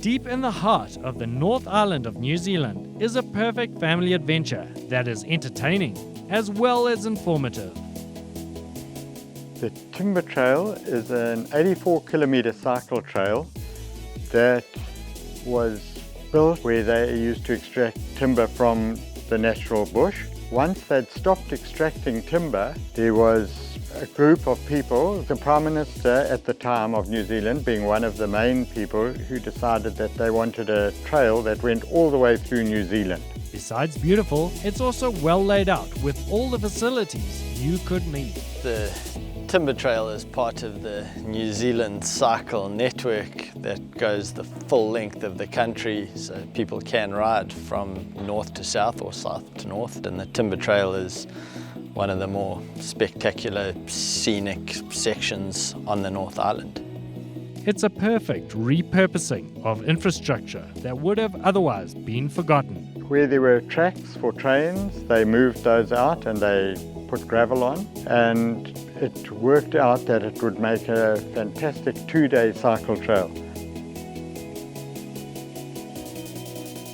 Deep in the heart of the North Island of New Zealand is a perfect family adventure that is entertaining as well as informative. The Timber Trail is an 84-kilometre cycle trail that was built where they used to extract timber from the natural bush. Once they'd stopped extracting timber, there was a group of people, the Prime Minister at the time of New Zealand being one of the main people, who decided that they wanted a trail that went all the way through New Zealand. Besides beautiful, it's also well laid out with all the facilities you could need. The Timber Trail is part of the New Zealand cycle network that goes the full length of the country, so people can ride from north to south or south to north. And the Timber Trail is one of the more spectacular scenic sections on the North Island. It's a perfect repurposing of infrastructure that would have otherwise been forgotten. Where there were tracks for trains, they moved those out and they put gravel on, and it worked out that it would make a fantastic 2-day cycle trail.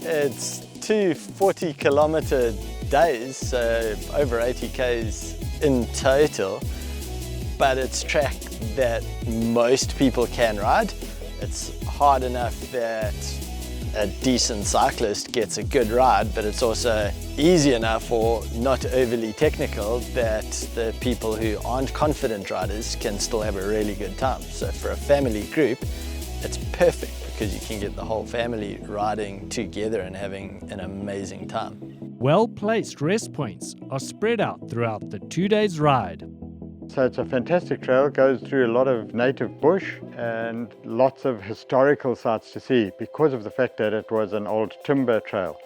It's 2 40-kilometre days, so over 80 k's in total, but it's track that most people can ride. It's hard enough that a decent cyclist gets a good ride, but it's also easy enough or not overly technical that the people who aren't confident riders can still have a really good time. So for a family group, it's perfect because you can get the whole family riding together and having an amazing time. Well-placed rest points are spread out throughout the 2 days ride. So it's a fantastic trail, it goes through a lot of native bush and lots of historical sites to see because of the fact that it was an old timber trail.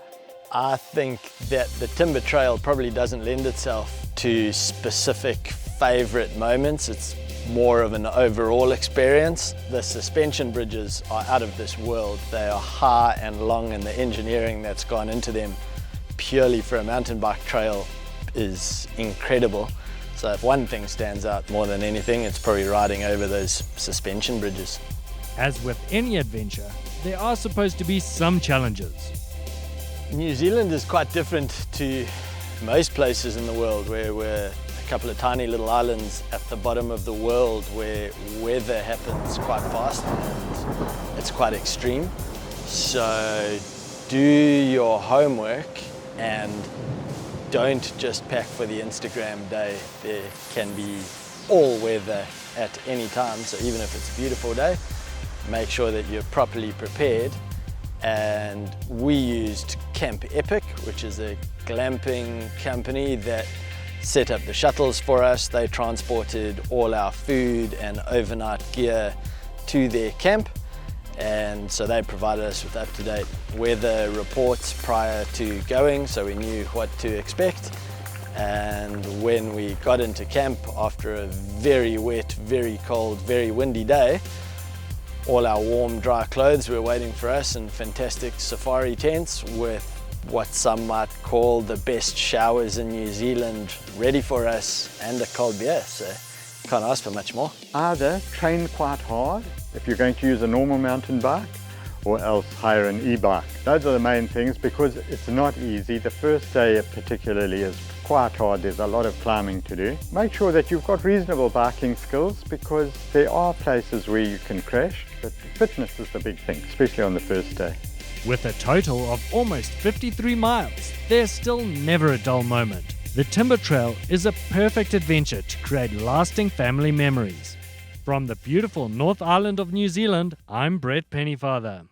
I think that the Timber Trail probably doesn't lend itself to specific favourite moments. It's more of an overall experience. The suspension bridges are out of this world. They are high and long, and the engineering that's gone into them purely for a mountain bike trail is incredible. So if one thing stands out more than anything, it's probably riding over those suspension bridges. As with any adventure, there are supposed to be some challenges. New Zealand is quite different to most places in the world, where we're a couple of tiny little islands at the bottom of the world where weather happens quite fast and it's quite extreme. So do your homework and don't just pack for the Instagram day. There can be all weather at any time, so even if it's a beautiful day, make sure that you're properly prepared. And we used Camp Epic, which is a glamping company that set up the shuttles for us. They transported all our food and overnight gear to their camp, and so they provided us with up-to-date weather reports prior to going, so we knew what to expect. And when we got into camp after a very wet, very cold, very windy day, all our warm, dry clothes were waiting for us in fantastic safari tents with what some might call the best showers in New Zealand ready for us, and a cold beer, so can't ask for much more. Either train quite hard if you're going to use a normal mountain bike, or else hire an e-bike. Those are the main things, because it's not easy. The first day particularly is quite hard. There's a lot of climbing to do. Make sure that you've got reasonable biking skills, because there are places where you can crash, but fitness is the big thing, especially on the first day. With a total of almost 53 miles, there's still never a dull moment. The Timber Trail is a perfect adventure to create lasting family memories. From the beautiful North Island of New Zealand, I'm Pennefather.